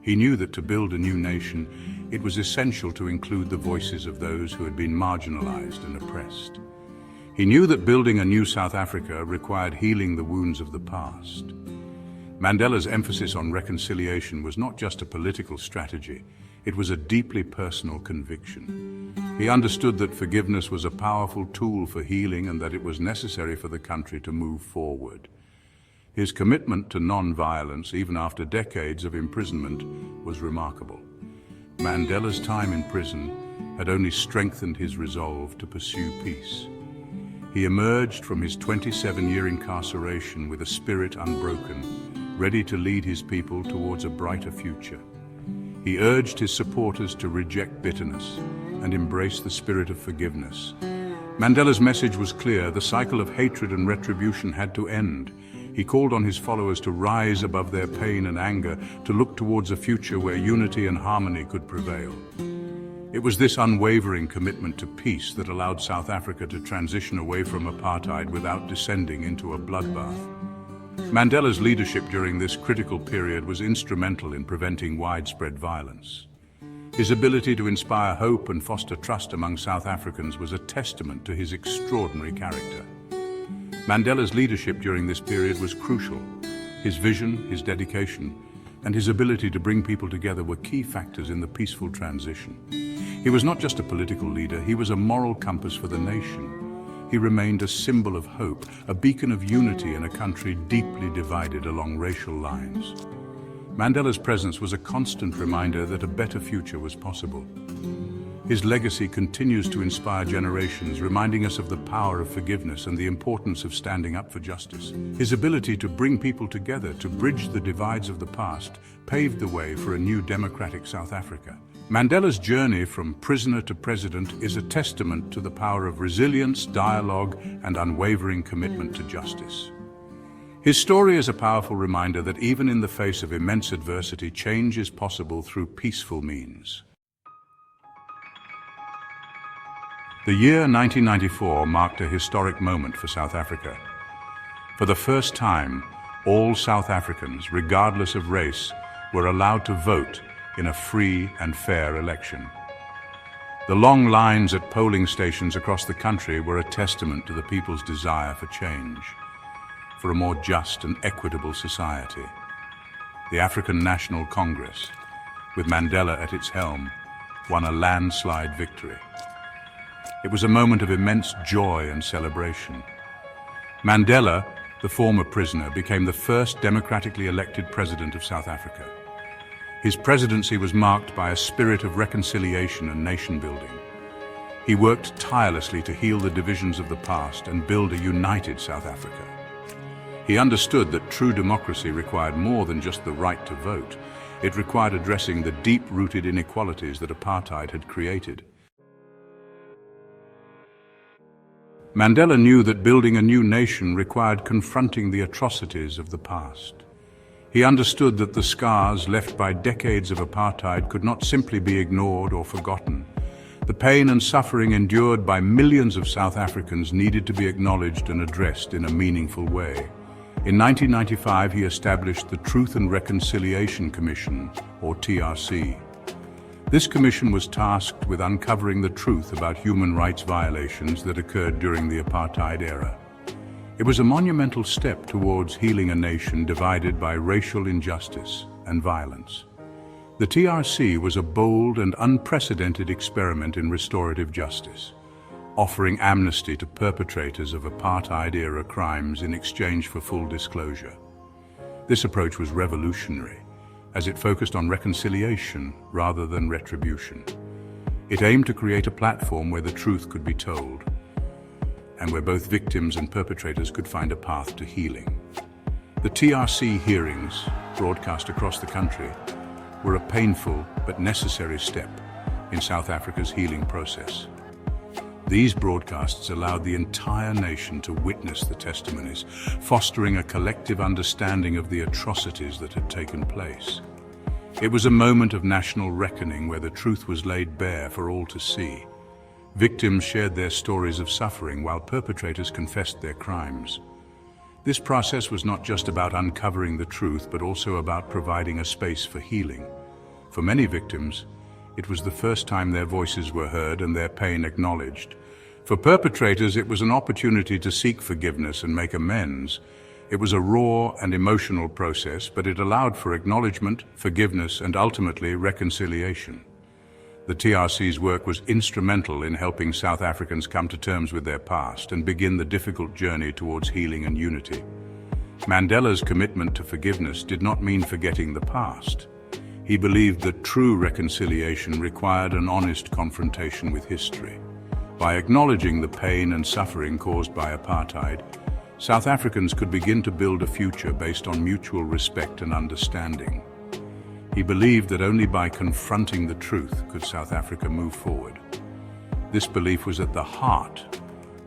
He knew that to build a new nation, it was essential to include the voices of those who had been marginalized and oppressed. He knew that building a new South Africa required healing the wounds of the past. Mandela's emphasis on reconciliation was not just a political strategy, it was a deeply personal conviction. He understood that forgiveness was a powerful tool for healing and that it was necessary for the country to move forward. His commitment to non-violence, even after decades of imprisonment, was remarkable. Mandela's time in prison had only strengthened his resolve to pursue peace. He emerged from his 27-year incarceration with a spirit unbroken, ready to lead his people towards a brighter future. He urged his supporters to reject bitterness and embrace the spirit of forgiveness. Mandela's message was clear: the cycle of hatred and retribution had to end. He called on his followers to rise above their pain and anger, to look towards a future where unity and harmony could prevail. It was this unwavering commitment to peace that allowed South Africa to transition away from apartheid without descending into a bloodbath. Mandela's leadership during this critical period was instrumental in preventing widespread violence. His ability to inspire hope and foster trust among South Africans was a testament to his extraordinary character. Mandela's leadership during this period was crucial. His vision, his dedication, and his ability to bring people together were key factors in the peaceful transition. He was not just a political leader, he was a moral compass for the nation. He remained a symbol of hope, a beacon of unity in a country deeply divided along racial lines. Mandela's presence was a constant reminder that a better future was possible. His legacy continues to inspire generations, reminding us of the power of forgiveness and the importance of standing up for justice. His ability to bring people together, to bridge the divides of the past, paved the way for a new democratic South Africa. Mandela's journey from prisoner to president is a testament to the power of resilience, dialogue, and unwavering commitment to justice. His story is a powerful reminder that even in the face of immense adversity, change is possible through peaceful means. The year 1994 marked a historic moment for South Africa. For the first time, all South Africans, regardless of race, were allowed to vote in a free and fair election. The long lines at polling stations across the country were a testament to the people's desire for change, for a more just and equitable society. The African National Congress, with Mandela at its helm, won a landslide victory. It was a moment of immense joy and celebration. Mandela, the former prisoner, became the first democratically elected president of South Africa. His presidency was marked by a spirit of reconciliation and nation-building. He worked tirelessly to heal the divisions of the past and build a united South Africa. He understood that true democracy required more than just the right to vote. It required addressing the deep-rooted inequalities that apartheid had created. Mandela knew that building a new nation required confronting the atrocities of the past. He understood that the scars left by decades of apartheid could not simply be ignored or forgotten. The pain and suffering endured by millions of South Africans needed to be acknowledged and addressed in a meaningful way. In 1995, he established the Truth and Reconciliation Commission, or TRC. This commission was tasked with uncovering the truth about human rights violations that occurred during the apartheid era. It was a monumental step towards healing a nation divided by racial injustice and violence. The TRC was a bold and unprecedented experiment in restorative justice, offering amnesty to perpetrators of apartheid-era crimes in exchange for full disclosure. This approach was revolutionary, as it focused on reconciliation rather than retribution. It aimed to create a platform where the truth could be told, and where both victims and perpetrators could find a path to healing. The TRC hearings, broadcast across the country, were a painful but necessary step in South Africa's healing process. These broadcasts allowed the entire nation to witness the testimonies, fostering a collective understanding of the atrocities that had taken place. It was a moment of national reckoning where the truth was laid bare for all to see. Victims shared their stories of suffering while perpetrators confessed their crimes. This process was not just about uncovering the truth, but also about providing a space for healing. For many victims, it was the first time their voices were heard and their pain acknowledged. For perpetrators, it was an opportunity to seek forgiveness and make amends. It was a raw and emotional process, but it allowed for acknowledgement, forgiveness, and ultimately reconciliation. The TRC's work was instrumental in helping South Africans come to terms with their past and begin the difficult journey towards healing and unity. Mandela's commitment to forgiveness did not mean forgetting the past. He believed that true reconciliation required an honest confrontation with history. By acknowledging the pain and suffering caused by apartheid, South Africans could begin to build a future based on mutual respect and understanding. He believed that only by confronting the truth could South Africa move forward. This belief was at the heart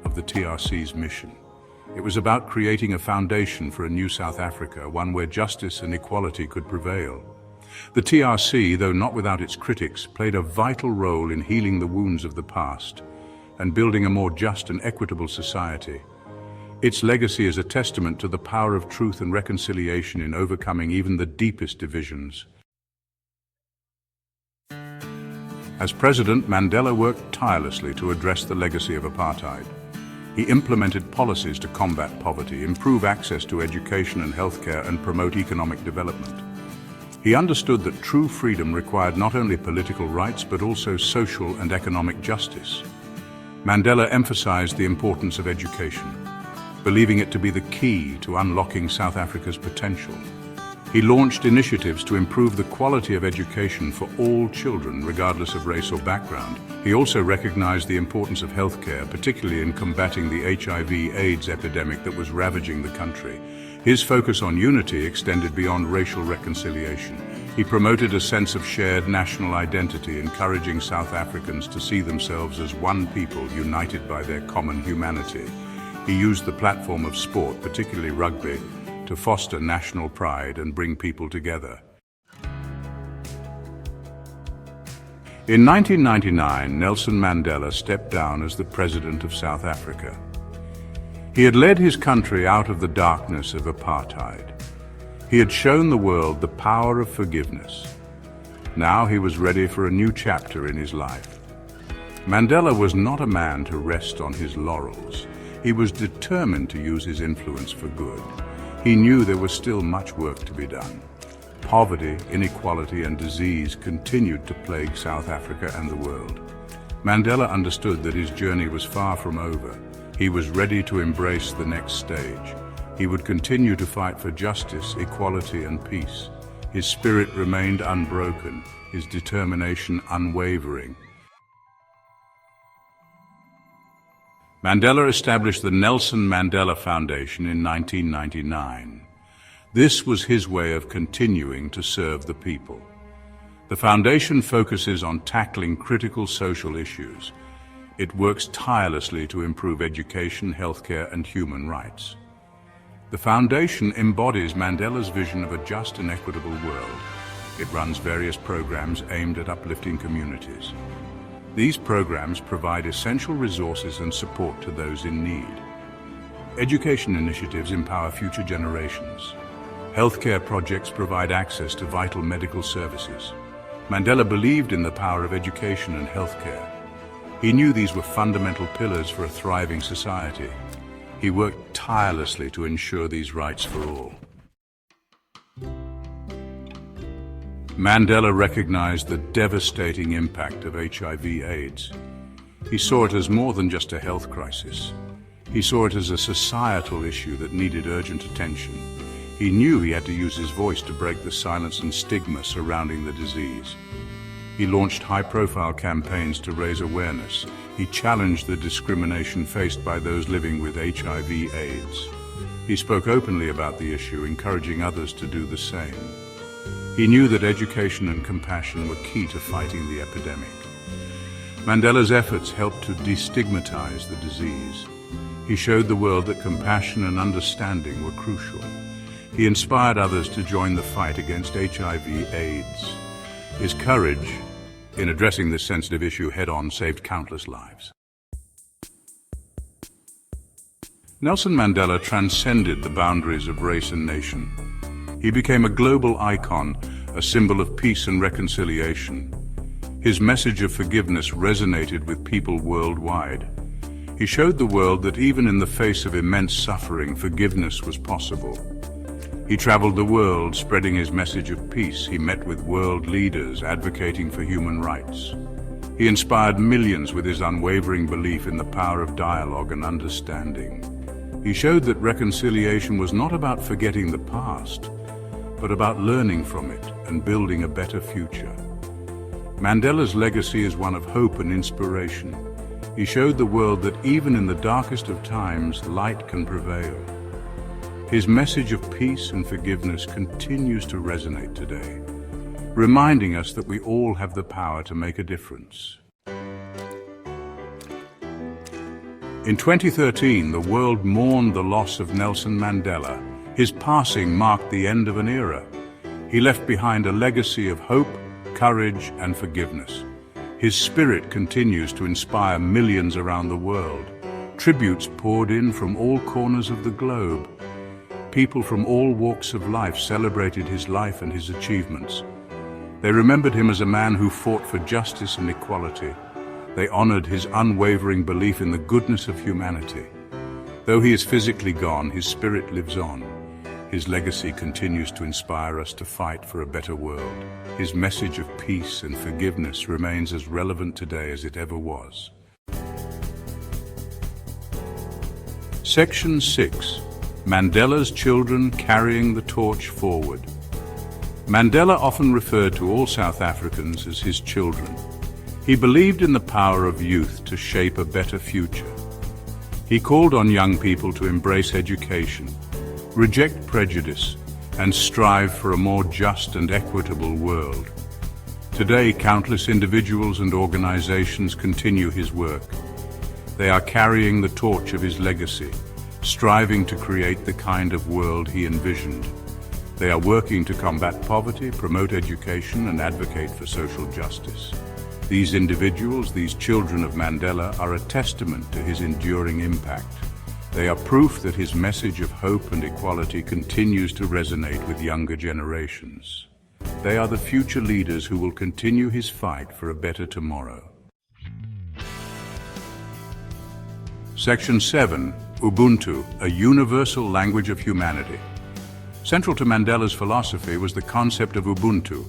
of the TRC's mission. It was about creating a foundation for a new South Africa, one where justice and equality could prevail. The TRC, though not without its critics, played a vital role in healing the wounds of the past and building a more just and equitable society. Its legacy is a testament to the power of truth and reconciliation in overcoming even the deepest divisions. As president, Mandela worked tirelessly to address the legacy of apartheid. He implemented policies to combat poverty, improve access to education and healthcare, and promote economic development. He understood that true freedom required not only political rights but also social and economic justice. Mandela emphasized the importance of education, believing it to be the key to unlocking South Africa's potential. He launched initiatives to improve the quality of education for all children, regardless of race or background. He also recognized the importance of healthcare, particularly in combating the HIV/AIDS epidemic that was ravaging the country. His focus on unity extended beyond racial reconciliation. He promoted a sense of shared national identity, encouraging South Africans to see themselves as one people united by their common humanity. He used the platform of sport, particularly rugby, to foster national pride and bring people together. In 1999, Nelson Mandela stepped down as the President of South Africa. He had led his country out of the darkness of apartheid. He had shown the world the power of forgiveness. Now he was ready for a new chapter in his life. Mandela was not a man to rest on his laurels. He was determined to use his influence for good. He knew there was still much work to be done. Poverty, inequality, and disease continued to plague South Africa and the world. Mandela understood that his journey was far from over. He was ready to embrace the next stage. He would continue to fight for justice, equality, and peace. His spirit remained unbroken, his determination unwavering. Mandela established the Nelson Mandela Foundation in 1999. This was his way of continuing to serve the people. The foundation focuses on tackling critical social issues. It works tirelessly to improve education, healthcare, and human rights. The foundation embodies Mandela's vision of a just and equitable world. It runs various programs aimed at uplifting communities. These programs provide essential resources and support to those in need. Education initiatives empower future generations. Healthcare projects provide access to vital medical services. Mandela believed in the power of education and healthcare. He knew these were fundamental pillars for a thriving society. He worked tirelessly to ensure these rights for all. Mandela recognized the devastating impact of HIV/AIDS. He saw it as more than just a health crisis. He saw it as a societal issue that needed urgent attention. He knew he had to use his voice to break the silence and stigma surrounding the disease. He launched high-profile campaigns to raise awareness. He challenged the discrimination faced by those living with HIV/AIDS. He spoke openly about the issue, encouraging others to do the same. He knew that education and compassion were key to fighting the epidemic. Mandela's efforts helped to destigmatize the disease. He showed the world that compassion and understanding were crucial. He inspired others to join the fight against HIV/AIDS. His courage in addressing this sensitive issue head-on saved countless lives. Nelson Mandela transcended the boundaries of race and nation. He became a global icon, a symbol of peace and reconciliation. His message of forgiveness resonated with people worldwide. He showed the world that even in the face of immense suffering, forgiveness was possible. He traveled the world spreading his message of peace. He met with world leaders advocating for human rights. He inspired millions with his unwavering belief in the power of dialogue and understanding. He showed that reconciliation was not about forgetting the past, but about learning from it and building a better future. Mandela's legacy is one of hope and inspiration. He showed the world that even in the darkest of times, light can prevail. His message of peace and forgiveness continues to resonate today, reminding us that we all have the power to make a difference. In 2013, the world mourned the loss of Nelson Mandela. His passing marked the end of an era. He left behind a legacy of hope, courage, and forgiveness. His spirit continues to inspire millions around the world. Tributes poured in from all corners of the globe. People from all walks of life celebrated his life and his achievements. They remembered him as a man who fought for justice and equality. They honored his unwavering belief in the goodness of humanity. Though he is physically gone, his spirit lives on. His legacy continues to inspire us to fight for a better world. His message of peace and forgiveness remains as relevant today as it ever was. Section 6. Mandela's children carrying the torch forward. Mandela often referred to all South Africans as his children. He believed in the power of youth to shape a better future. He called on young people to embrace education, reject prejudice, and strive for a more just and equitable world. Today, countless individuals and organizations continue his work. They are carrying the torch of his legacy, striving to create the kind of world he envisioned. They are working to combat poverty, promote education, and advocate for social justice. These individuals, these children of Mandela, are a testament to his enduring impact. They are proof that his message of hope and equality continues to resonate with younger generations. They are the future leaders who will continue his fight for a better tomorrow. Section 7. Ubuntu, a universal language of humanity. Central to Mandela's philosophy was the concept of Ubuntu,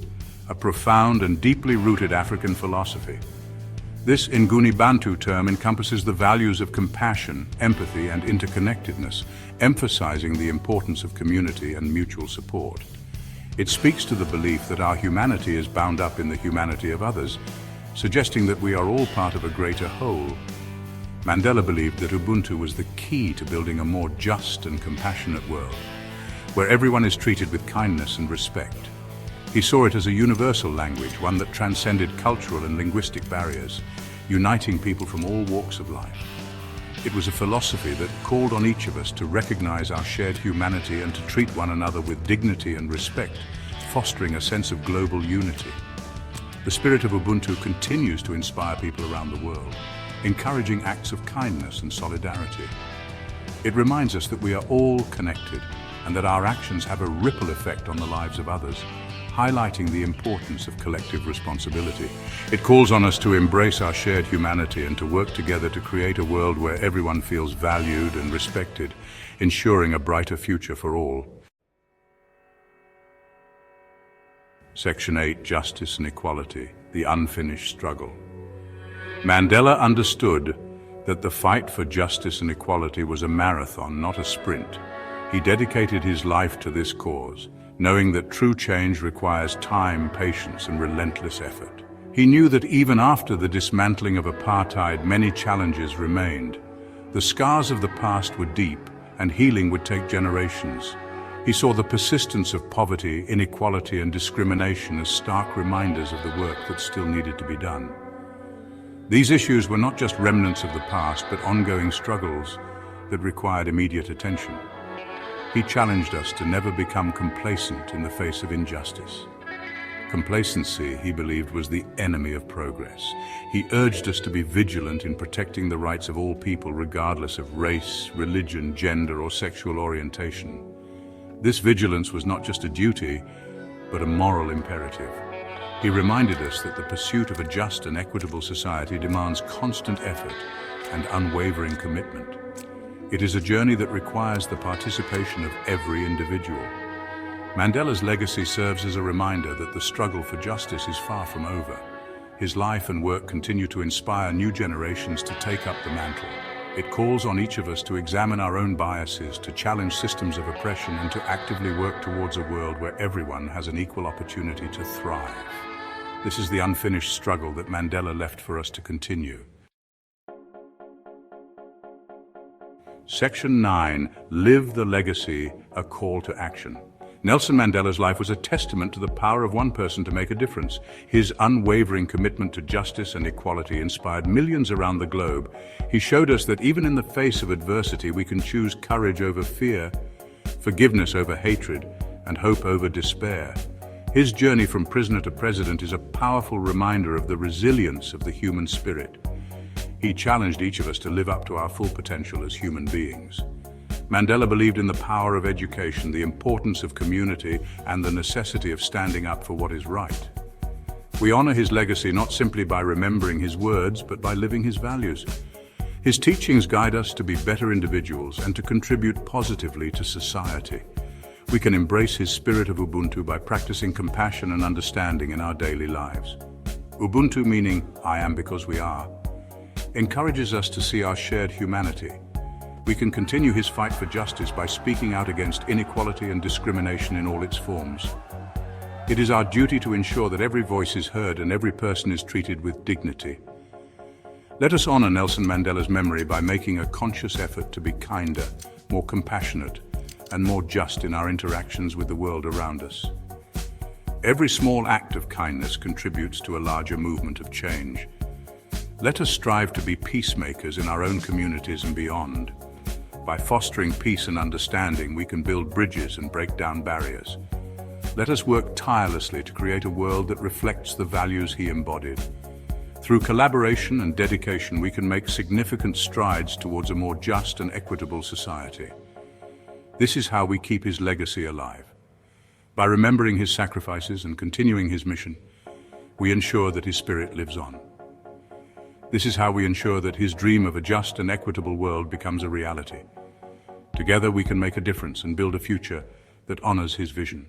a profound and deeply rooted African philosophy. This Nguni Bantu term encompasses the values of compassion, empathy, and interconnectedness, emphasizing the importance of community and mutual support. It speaks to the belief that our humanity is bound up in the humanity of others, suggesting that we are all part of a greater whole. Mandela believed that Ubuntu was the key to building a more just and compassionate world, where everyone is treated with kindness and respect. He saw it as a universal language, one that transcended cultural and linguistic barriers, uniting people from all walks of life. It was a philosophy that called on each of us to recognize our shared humanity and to treat one another with dignity and respect, fostering a sense of global unity. The spirit of Ubuntu continues to inspire people around the world, encouraging acts of kindness and solidarity. It reminds us that we are all connected and that our actions have a ripple effect on the lives of others, highlighting the importance of collective responsibility. It calls on us to embrace our shared humanity and to work together to create a world where everyone feels valued and respected, ensuring a brighter future for all. Section 8. Justice and Equality, the unfinished struggle. Mandela understood that the fight for justice and equality was a marathon, not a sprint. He dedicated his life to this cause, knowing that true change requires time, patience, and relentless effort. He knew that even after the dismantling of apartheid, many challenges remained. The scars of the past were deep, and healing would take generations. He saw the persistence of poverty, inequality, and discrimination as stark reminders of the work that still needed to be done. These issues were not just remnants of the past, but ongoing struggles that required immediate attention. He challenged us to never become complacent in the face of injustice. Complacency, he believed, was the enemy of progress. He urged us to be vigilant in protecting the rights of all people, regardless of race, religion, gender, or sexual orientation. This vigilance was not just a duty, but a moral imperative. He reminded us that the pursuit of a just and equitable society demands constant effort and unwavering commitment. It is a journey that requires the participation of every individual. Mandela's legacy serves as a reminder that the struggle for justice is far from over. His life and work continue to inspire new generations to take up the mantle. It calls on each of us to examine our own biases, to challenge systems of oppression, and to actively work towards a world where everyone has an equal opportunity to thrive. This is the unfinished struggle that Mandela left for us to continue. Section 9. Live the Legacy, a Call to Action. Nelson Mandela's life was a testament to the power of one person to make a difference. His unwavering commitment to justice and equality inspired millions around the globe. He showed us that even in the face of adversity, we can choose courage over fear, forgiveness over hatred, and hope over despair. His journey from prisoner to president is a powerful reminder of the resilience of the human spirit. He challenged each of us to live up to our full potential as human beings. Mandela believed in the power of education, the importance of community, and the necessity of standing up for what is right. We honor his legacy not simply by remembering his words, but by living his values. His teachings guide us to be better individuals and to contribute positively to society. We can embrace his spirit of Ubuntu by practicing compassion and understanding in our daily lives. Ubuntu, meaning I am because we are, encourages us to see our shared humanity. We can continue his fight for justice by speaking out against inequality and discrimination in all its forms. It is our duty to ensure that every voice is heard and every person is treated with dignity. Let us honor Nelson Mandela's memory by making a conscious effort to be kinder, more compassionate, and more just in our interactions with the world around us. Every small act of kindness contributes to a larger movement of change. Let us strive to be peacemakers in our own communities and beyond. By fostering peace and understanding, we can build bridges and break down barriers. Let us work tirelessly to create a world that reflects the values he embodied. Through collaboration and dedication, we can make significant strides towards a more just and equitable society. This is how we keep his legacy alive. By remembering his sacrifices and continuing his mission, we ensure that his spirit lives on. This is how we ensure that his dream of a just and equitable world becomes a reality. Together we can make a difference and build a future that honors his vision.